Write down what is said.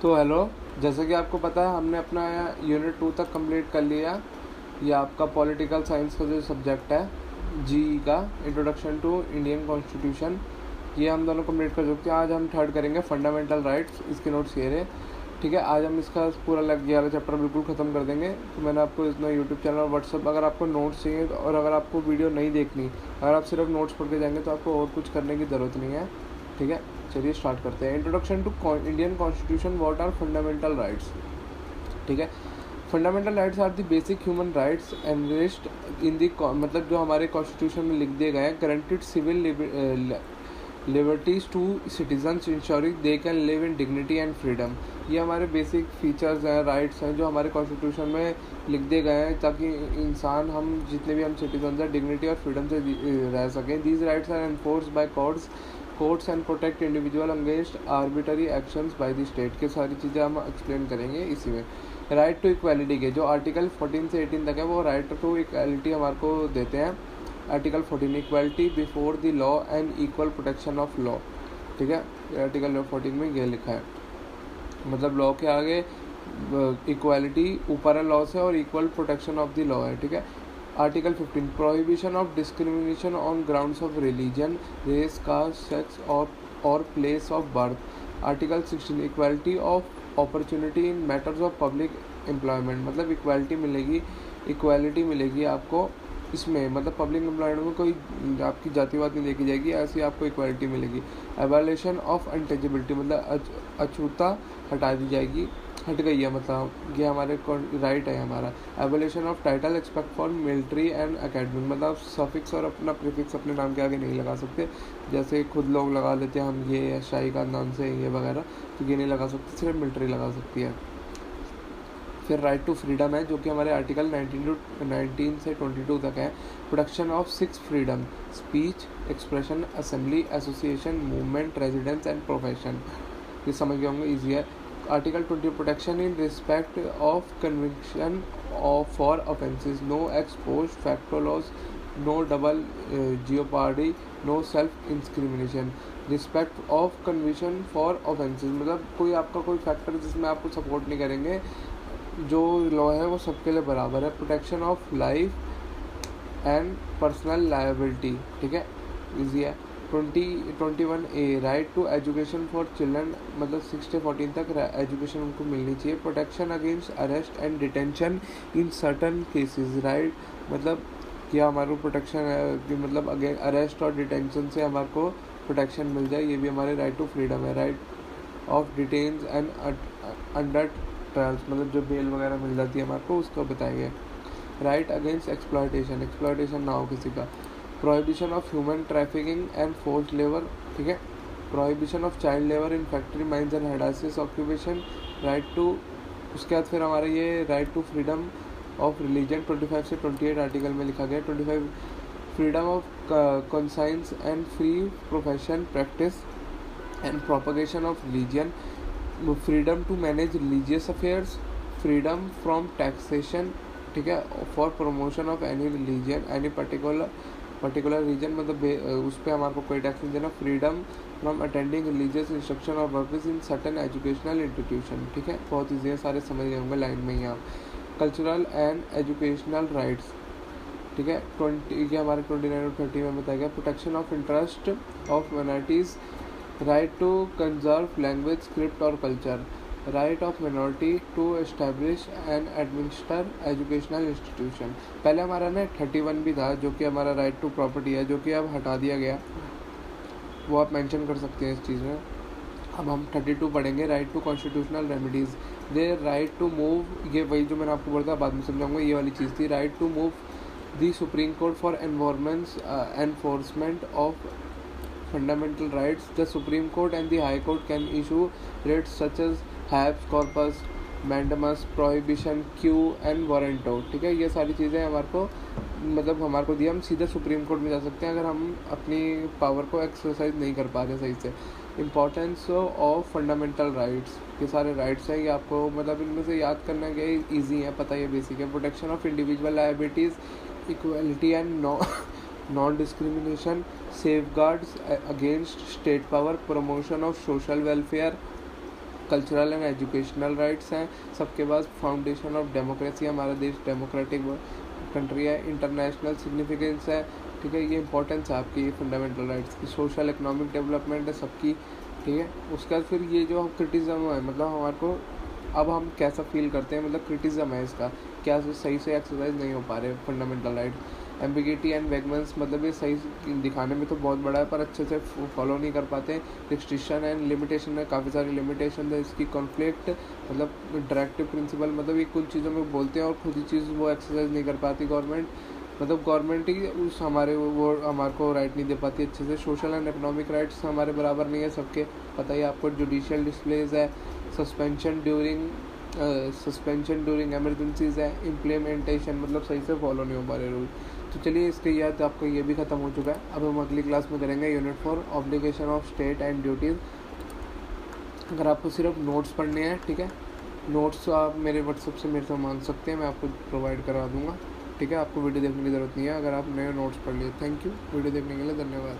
तो हेलो, जैसे कि आपको पता है हमने अपना यूनिट 2 तक कंप्लीट कर लिया। ये आपका पॉलिटिकल साइंस का जो सब्जेक्ट है, जीई का इंट्रोडक्शन टू इंडियन कॉन्स्टिट्यूशन, ये हम दोनों कंप्लीट कर चुके हैं। आज हम थर्ड करेंगे फंडामेंटल राइट्स। इसके नोट्स ये रहे, ठीक है। आज हम इसका पूरा 11 चैप्टर बिल्कुल ख़त्म कर देंगे। तो मैंने आपको इतना यूट्यूब चैनल और व्हाट्सअप, अगर आपको नोट्स चाहिए और अगर आपको वीडियो नहीं देखनी, अगर आप सिर्फ नोट्स पढ़ के जाएंगे तो आपको और कुछ करने की ज़रूरत नहीं है, ठीक है। चलिए स्टार्ट करते हैं। Introduction to Indian constitution, what are fundamental rights, ठीक है। Fundamental rights are the basic human rights enriched in the, मतलब जो हमारे कॉन्स्टिट्यूशन में लिख दिए गए हैं, guaranteed civil liberties to citizens ensuring they can live in dignity and freedom. ये हमारे बेसिक फीचर्स हैं, राइट्स हैं जो हमारे कॉन्स्टिट्यूशन में लिख दिए गए हैं, ताकि इंसान, हम जितने भी हम सिटीजन्स हैं, डिग्निटी और फ्रीडम से रह सकें। These rights are enforce by courts and protect individual against arbitrary actions by the state. के सारी चीज़ें हम एक्सप्लेन करेंगे इसी में। राइट टू इक्वालिटी के जो आर्टिकल 14 से 18 तक है, वो राइट टू इक्वालिटी हमारे को देते हैं। Article 14, equality before the law and equal protection of law, ठीक है। आर्टिकल 14 में ये लिखा है, मतलब लॉ के आगे इक्वालिटी ऊपर है लॉ से और equal protection of the law है, ठीक है। Article 15, prohibition of discrimination on grounds of religion, race, caste, sex और place of birth. Article 16, equality of opportunity in matters of public employment, मतलब इक्वालिटी मिलेगी आपको इसमें, मतलब पब्लिक एम्प्लॉयमेंट में कोई आपकी जातिवाद नहीं देखी जाएगी, ऐसी आपको इक्वालिटी मिलेगी। एबॉलिशन ऑफ अनटचेबिलिटी, मतलब अछूता हटा दी जाएगी, हट गई है, मतलब ये हमारे राइट है हमारा। Abolition of title expect for military and academic, मतलब सफिक्स और अपना प्रीफिक्स अपने नाम के आगे नहीं लगा सकते, जैसे खुद लोग लगा लेते हैं हम ये शाही खानदान से ये वगैरह, तो ये नहीं लगा सकते, सिर्फ मिलिट्री लगा सकती है। फिर राइट टू फ्रीडम है, जो कि हमारे आर्टिकल 19 से 22 तक है। Protection of 6 freedom, speech, expression, assembly, association, movement, residence and profession. ये समझ गए होंगे, ईजी है। Article 20, protection in respect of conviction for offences, no ex post facto laws, no double jeopardy, no self incrimination. Respect of conviction for offences, मतलब कोई आपका कोई factor जिसमें आपको सपोर्ट नहीं करेंगे, जो लॉ है वो सबके लिए बराबर है। Protection of life and personal liability, ठीक है, इजी है। 21A, right to education for children, मतलब 6 से 14 तक एजुकेशन उनको मिलनी चाहिए। Protection against arrest and detention in certain cases, right, मतलब क्या हमारे को प्रोटेक्शन है कि मतलब अगेंस्ट अरेस्ट और डिटेंशन से हमारे को प्रोटेक्शन मिल जाए, ये भी हमारे राइट टू फ्रीडम है। Right of डिटेन्स and under trials, मतलब जो बेल वगैरह मिल जाती है हमारे को, उसको बताएंगे। राइट अगेंस्ट एक्सप्लॉयटेशन ना हो किसी का। Prohibition of human trafficking and forced labour, ठीक है। Prohibition of child labour in factory, mines and hazardous occupation. Right to, उसके बाद फिर हमारा ये right to freedom of religion 25 से 28 आर्टिकल में लिखा गया। 25, freedom of conscience and free profession, practice and propagation of religion, freedom to manage religious affairs, freedom from taxation, ठीक है, for promotion of any religion, any particular region, मतलब उस पर हमारे को कोई टैक्स नहीं देना। Freedom from attending religious instruction और workers in certain educational institution, ठीक है, बहुत ईजी है, सारे समझ गए होंगे लाइन में ही आप। कल्चरल एंड एजुकेशनल राइट्स, ठीक है, 20 के हमारे 29 और 30 में बताया गया। Protection of interest of minorities, right to conserve language, script और culture. Right of minority to establish and administer educational institution. पहले हमारा ना 31 भी था, जो कि हमारा राइट टू प्रॉपर्टी है, जो कि अब हटा दिया गया, वो आप मेंशन कर सकते हैं इस चीज़ में। अब हम 32 पढ़ेंगे, right to constitutional remedies, the right to move, ये वही जो मैंने आपको बोला था, बाद में समझाऊंगा, ये वाली चीज़ थी। Right to move the supreme court for enforcement of fundamental rights. The Supreme Court and the High Court can issue writs such as habeas corpus, mandamus, prohibition, quo and warranto, ठीक है। ये सारी चीज़ें हमारे को, मतलब हमारे को दिया, हम सीधे सुप्रीम कोर्ट में जा सकते हैं अगर हम अपनी पावर को एक्सरसाइज नहीं कर पा रहे सही से। इंपॉर्टेंस ऑफ फंडामेंटल राइट्स, ये सारे राइट्स हैं, ये आपको मतलब इनमें से याद करना क्या ईजी है, पता है, बेसिक है। Protection of individual liabilities, equality and non-discrimination, safeguards against state power, promotion of social welfare, cultural and educational rights हैं सबके पास। फाउंडेशन ऑफ डेमोक्रेसी, हमारा देश डेमोक्रेटिक कंट्री है। इंटरनेशनल सिग्निफिकेंस है, ठीक है, ये इंपॉर्टेंस है आपकी फंडामेंटल राइट्स की। सोशल इकोनॉमिक डेवलपमेंट है सबकी, ठीक है। उसके बाद फिर ये जो क्रिटिज़म है, मतलब हमारे को अब हम कैसा फील करते हैं, मतलब क्रिटिज़म है इसका, क्या सही से एक्सरसाइज नहीं हो पा रहे फंडामेंटल राइट। एम्बिगिटी एंड वैगमेंट्स, मतलब ये सही दिखाने में तो बहुत बड़ा है पर अच्छे से फॉलो नहीं कर पाते। रिस्ट्रिक्शन एंड लिमिटेशन है, काफ़ी सारी लिमिटेशन है इसकी। कॉन्फ्लिक्ट, मतलब डायरेक्टिव प्रिंसिपल, मतलब ये कुछ चीज़ों में बोलते हैं और खुद ही चीज़ वो एक्सरसाइज नहीं कर पाती गवर्नमेंट, मतलब गवर्नमेंट ही उस हमारे वो हमारे को राइट नहीं दे पाती अच्छे से। सोशल एंड इकोनॉमिक राइट्स हमारे बराबर नहीं है सबके, पता ही आपको। जुडिशियल डिस्प्लेज है, सस्पेंशन ड्यूरिंग एमरजेंसीज है। इम्प्लीमेंटेशन, मतलब सही से फॉलो नहीं हो पा रहे रूल। तो चलिए इसके याद आपका ये भी ख़त्म हो चुका है। अब हम अगली क्लास में करेंगे unit 4 obligation of state and duties. अगर आपको सिर्फ नोट्स पढ़ने हैं, ठीक है, नोट्स आप मेरे व्हाट्सएप से मेरे से मांग सकते हैं, मैं आपको प्रोवाइड करवा दूँगा, ठीक है। आपको वीडियो देखने की ज़रूरत नहीं है अगर आपने नोट्स पढ़ लिए। थैंक यू, वीडियो देखने के लिए धन्यवाद।